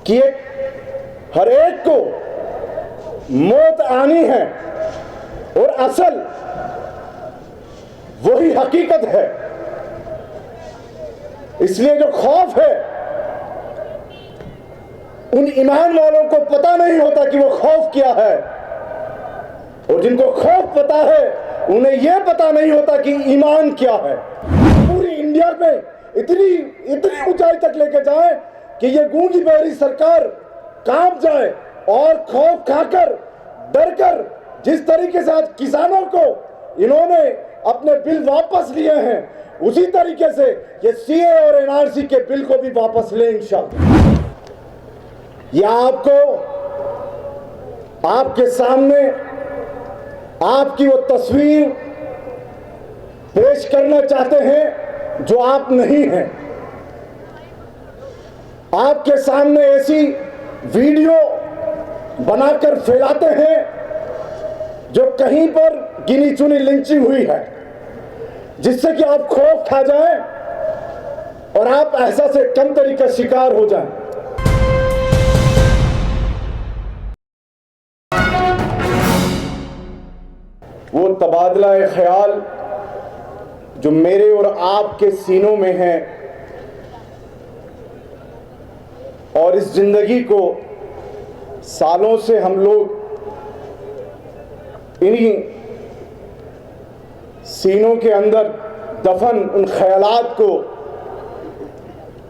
कि हर एक को मौत आनी है और असल वही हकीकत है। इसलिए जो खौफ है, उन ईमान वालों को पता नहीं होता कि वो खौफ क्या है, और जिनको खौफ पता है उन्हें यह पता नहीं होता कि ईमान क्या है। पूरी इंडिया में इतनी ऊंचाई तक लेके जाए कि ये गूंगी बहरी सरकार कांप जाए और खौफ खाकर डरकर जिस तरीके से आज किसानों को इन्होंने अपने बिल वापस लिए हैं, उसी तरीके से ये सीए और एनआरसी के बिल को भी वापस लें इंशाअल्लाह। या आपको आपके सामने आपकी वो तस्वीर पेश करना चाहते हैं जो आप नहीं हैं। आपके सामने ऐसी वीडियो बनाकर फैलाते हैं जो कहीं पर गिनी चुनी लिंचिंग हुई है, जिससे कि आप खौफ खा जाएं और आप ऐसा से कम तरीका शिकार हो जाएं। वो तबादला ख्याल जो मेरे और आपके सीनों में है और इस जिंदगी को सालों से हम लोग इन्हीं सीनों के अंदर दफन उन ख्यालात को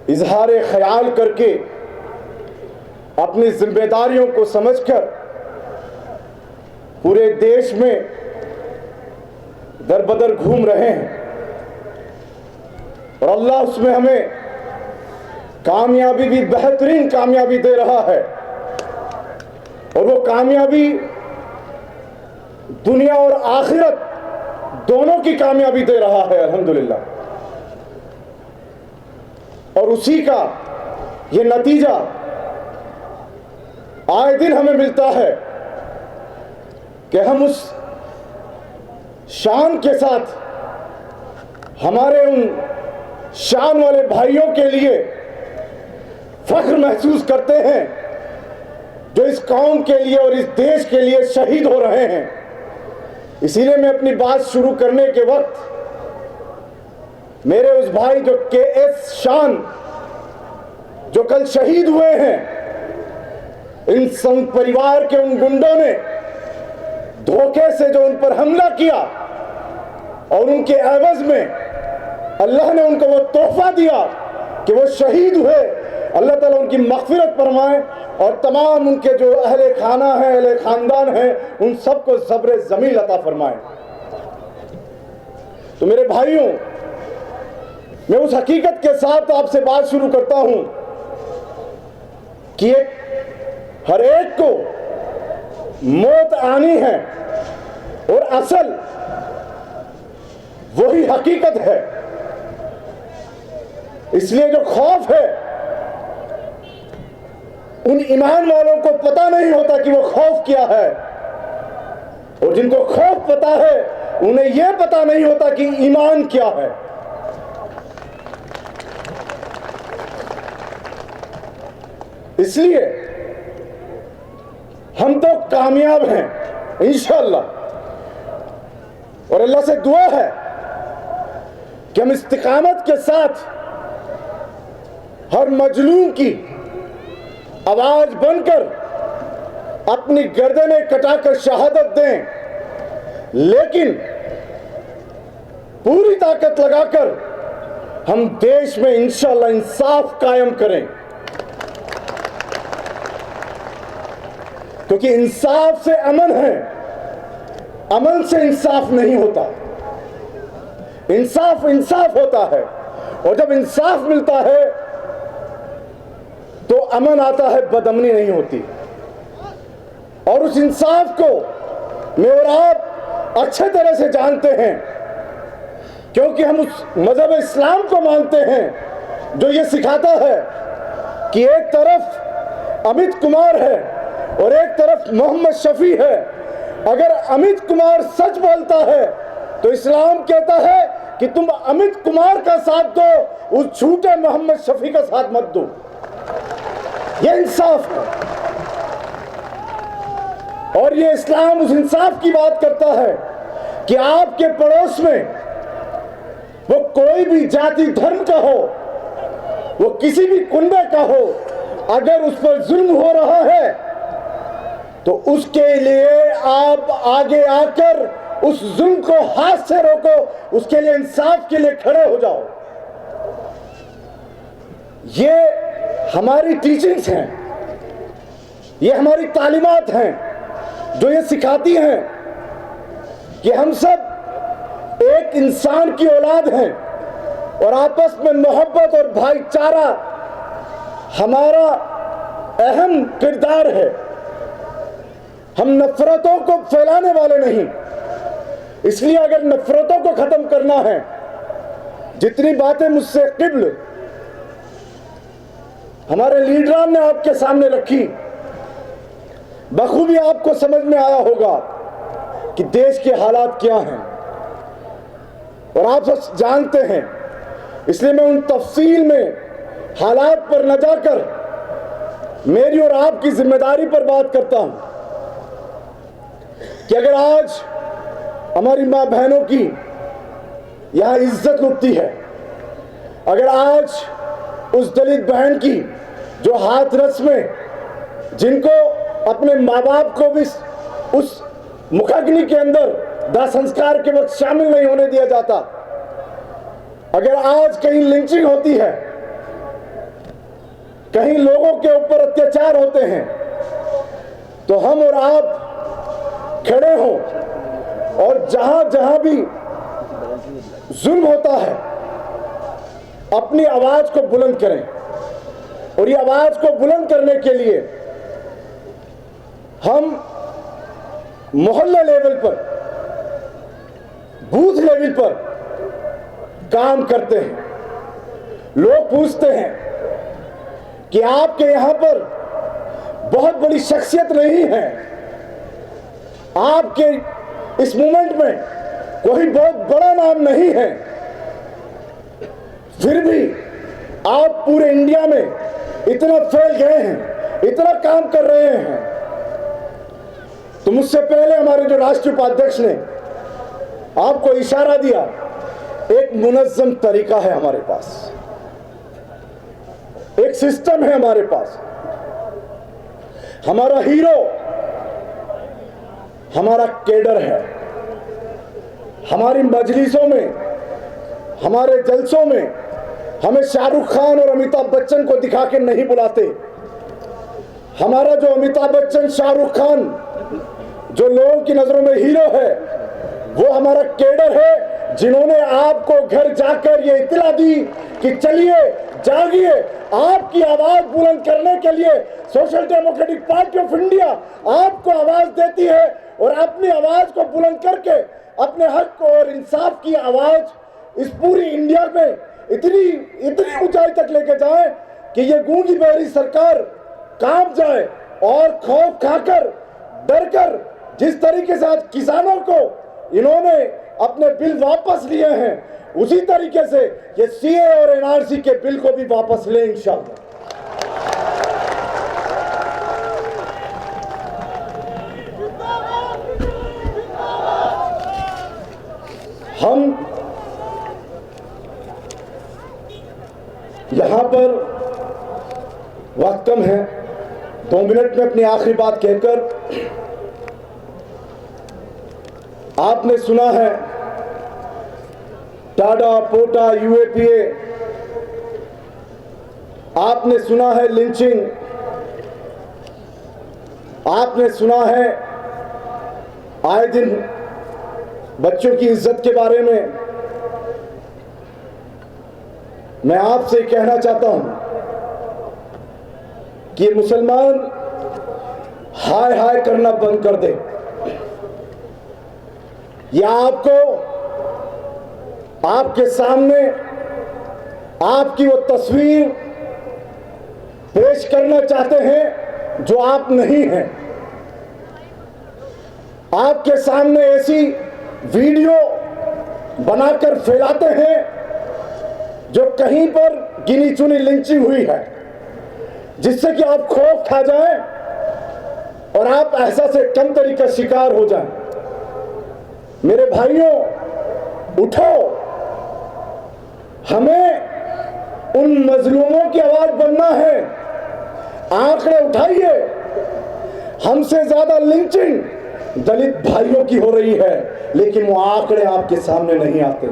इजहार ख्याल करके अपनी जिम्मेदारियों को समझकर पूरे देश में दर बदर घूम रहे हैं, और अल्लाह उसमें हमें कामयाबी भी बेहतरीन कामयाबी दे रहा है, और वो कामयाबी दुनिया और आखिरत दोनों की कामयाबी दे रहा है अल्हम्दुलिल्लाह। और उसी का ये नतीजा आए दिन हमें मिलता है कि हम उस शान के साथ हमारे उन शान वाले भाइयों के लिए फख्र महसूस करते हैं जो इस कौम के लिए और इस देश के लिए शहीद हो रहे हैं। इसीलिए मैं अपनी बात शुरू करने के वक्त मेरे उस भाई जो के.एस. शान जो कल शहीद हुए हैं, इन संघ परिवार के उन गुंडों ने धोखे से जो उन पर हमला किया और उनके एवज में अल्लाह ने उनको वो तोहफा दिया कि वो शहीद हुए, अल्लाह ताला उनकी मग़फ़िरत फरमाए और तमाम उनके जो अहले खाना है, अहले खानदान है, उन सबको सब्र ज़मील अता फरमाए। तो मेरे भाइयों, मैं उस हकीकत के साथ आपसे बात शुरू करता हूं कि हर एक को मौत आनी है और असल वही हकीकत है। इसलिए जो खौफ है, उन ईमान वालों को पता नहीं होता कि वो खौफ क्या है, और जिनको खौफ पता है उन्हें यह पता नहीं होता कि ईमान क्या है। इसलिए हम तो कामयाब हैं इंशाअल्लाह, और अल्लाह से दुआ है कि हम इस्तिकामत के साथ हर मजलूम की आवाज बनकर अपनी गर्दनें कटाकर शहादत दें, लेकिन पूरी ताकत लगाकर हम देश में इंशाअल्लाह इंसाफ कायम करें, क्योंकि इंसाफ से अमन है, अमन से इंसाफ नहीं होता। इंसाफ इंसाफ होता है, और जब इंसाफ मिलता है तो अमन आता है, बदअमनी नहीं होती। और उस इंसाफ को मैं और आप अच्छे तरह से जानते हैं, क्योंकि हम उस मजहब इस्लाम को मानते हैं जो ये सिखाता है कि एक तरफ अमित कुमार है और एक तरफ मोहम्मद शफी है। अगर अमित कुमार सच बोलता है तो इस्लाम कहता है कि तुम अमित कुमार का साथ दो, उस झूठे मोहम्मद शफी का साथ मत दो। ये इंसाफ है। और ये इस्लाम उस इंसाफ की बात करता है कि आपके पड़ोस में वो कोई भी जाति धर्म का हो, वो किसी भी कुनबे का हो, अगर उस पर जुल्म हो रहा है तो उसके लिए आप आगे आकर उस जुल्म को हाथ से रोको, उसके लिए इंसाफ के लिए खड़े हो जाओ। ये हमारी टीचिंग्स हैं, ये हमारी तालीमात हैं जो ये सिखाती हैं कि हम सब एक इंसान की औलाद हैं और आपस में मोहब्बत और भाईचारा हमारा अहम किरदार है। हम नफरतों को फैलाने वाले नहीं। इसलिए अगर नफरतों को खत्म करना है, जितनी बातें मुझसे क़िब्ल हमारे लीडरान ने आपके सामने रखी, बखूबी आपको समझ में आया होगा कि देश के हालात क्या हैं और आप सब जानते हैं। इसलिए मैं उन तफसील में हालात पर न जाकर मेरी और आपकी जिम्मेदारी पर बात करता हूं कि अगर आज हमारी मां बहनों की यहां इज्जत लुटती है, अगर आज उस दलित बहन की जो हाथरस में, जिनको अपने माँ बाप को भी उस मुखाग्नि के अंदर दाह संस्कार के वक्त शामिल नहीं होने दिया जाता, अगर आज कहीं लिंचिंग होती है, कहीं लोगों के ऊपर अत्याचार होते हैं, तो हम और आप खड़े हों और जहां जहां भी जुल्म होता है अपनी आवाज को बुलंद करें। और ये आवाज को बुलंद करने के लिए हम मोहल्ला लेवल पर, बूथ लेवल पर काम करते हैं। लोग पूछते हैं कि आपके यहां पर बहुत बड़ी शख्सियत नहीं है, आपके इस मूवमेंट में कोई बहुत बड़ा नाम नहीं है, फिर भी आप पूरे इंडिया में इतना फैल गए हैं, इतना काम कर रहे हैं। तो मुझसे पहले हमारे जो राष्ट्रीय उपाध्यक्ष ने आपको इशारा दिया, एक मुनज़्ज़म तरीका है हमारे पास, एक सिस्टम है हमारे पास। हमारा हीरो हमारा केडर है। हमारी मजलिसों में, हमारे जलसों में हमें शाहरुख खान और अमिताभ बच्चन को दिखा के नहीं बुलाते। हमारा जो अमिताभ बच्चन, शाहरुख खान जो लोगों की नजरों में हीरो है, वो हमारा केडर है, जिन्होंने आपको घर जाकर ये इत्तला दी कि चलिए जागिए, आपकी आवाज बुलंद करने के लिए social democratic party of India आपको आवाज देती है और अपनी आवाज को बुलंद करके अपने हक और इंसाफ की आवाज इस पूरी इंडिया में इतनी ऊंचाई तक लेके जाए कि ये गूंगी बहरी सरकार कांप जाए और खौफ खाकर, डरकर, जिस तरीके से आज किसानों को इन्होंने अपने बिल वापस लिए हैं, उसी तरीके से ये सीए और एनआरसी के बिल को भी वापस लें इंशाअल्लाह। हम यहां पर वक्त कम है, 2 मिनट में अपनी आखिरी बात कहकर, आपने सुना है टाडा, पोटा, यूएपीए, आपने सुना है लिंचिंग, आपने सुना है आए दिन बच्चों की इज्जत के बारे में। मैं आपसे कहना चाहता हूं कि मुसलमान हाय हाय करना बंद कर दे। या आपको आपके सामने आपकी वो तस्वीर पेश करना चाहते हैं जो आप नहीं हैं। आपके सामने ऐसी वीडियो बनाकर फैलाते हैं जो कहीं पर गिनी चुनी लिंचिंग हुई है। जिससे कि आप खौफ खा जाएं और आप ऐसा से कम तरीके का शिकार हो जाएं। मेरे भाइयों, उठो, हमें उन मजलूमों की आवाज बनना है। आंकड़े उठाइए, हमसे ज्यादा लिंचिंग दलित भाइयों की हो रही है, लेकिन वो आंकड़े आपके सामने नहीं आते।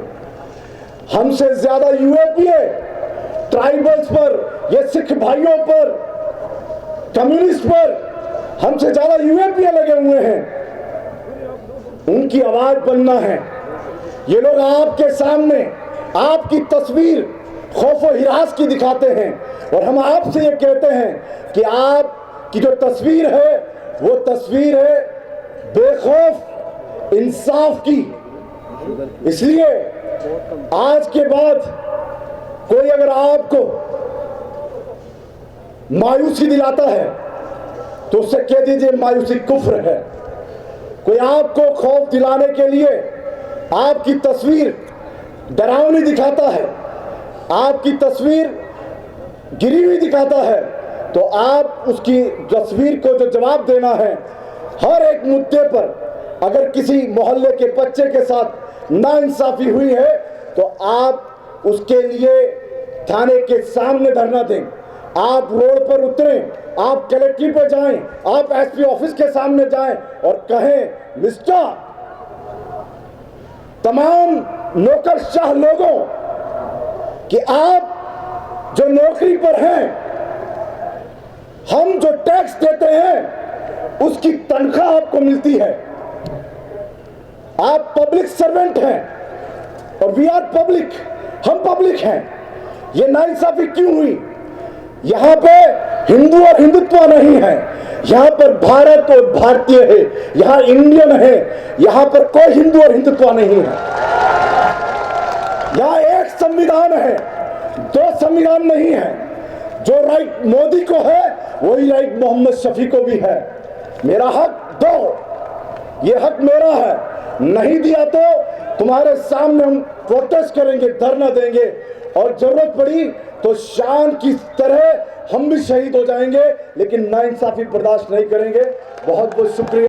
हमसे ज्यादा यूएपीए ट्राइबल्स पर, ये सिख भाइयों पर, कम्युनिस्ट पर हमसे ज्यादा यूएपीए लगे हुए हैं। उनकी आवाज बनना है। ये लोग आपके सामने आपकी तस्वीर खौफ और हिरास की दिखाते हैं, और हम आपसे ये कहते हैं कि आपकी जो तस्वीर है वो तस्वीर है बेखौफ इंसाफ की। इसलिए आज के बाद कोई अगर आपको मायूसी दिलाता है तो उससे कह दीजिए मायूसी कुफ्र है। कोई आपको खौफ दिलाने के लिए आपकी तस्वीर डरावनी दिखाता है, आपकी तस्वीर गिरी हुई दिखाता है, तो आप उसकी तस्वीर को जो जवाब देना है, हर एक मुद्दे पर अगर किसी मोहल्ले के बच्चे के साथ नाइंसाफी हुई है तो आप उसके लिए थाने के सामने धरना दें, आप रोड पर उतरें, आप कलेक्ट्रेट पर जाएं, आप एसपी ऑफिस के सामने जाएं और कहें मिस्टर तमाम नौकरशाह लोगों कि आप जो नौकरी पर हैं, हम जो टैक्स देते हैं उसकी तनख्वाह आपको मिलती है, आप पब्लिक सर्वेंट हैं और वी आर पब्लिक, हम पब्लिक हैं। ये नाइंसाफी क्यों हुई? यहां पे हिंदू और हिंदुत्व नहीं है, यहां पर भारत और भारतीय है, यहां इंडियन है, यहां पर कोई हिंदू और हिंदुत्व नहीं है। यहां एक संविधान है, दो संविधान नहीं है। जो राइट मोदी को है वही राइट मोहम्मद शफी को भी है। मेरा हक दो, ये हक मेरा है, नहीं दिया तो तुम्हारे सामने हम प्रोटेस्ट करेंगे, धरना देंगे, और जरूरत पड़ी तो शान की तरह हम भी शहीद हो जाएंगे, लेकिन नाइंसाफी बर्दाश्त नहीं करेंगे। बहुत बहुत शुक्रिया।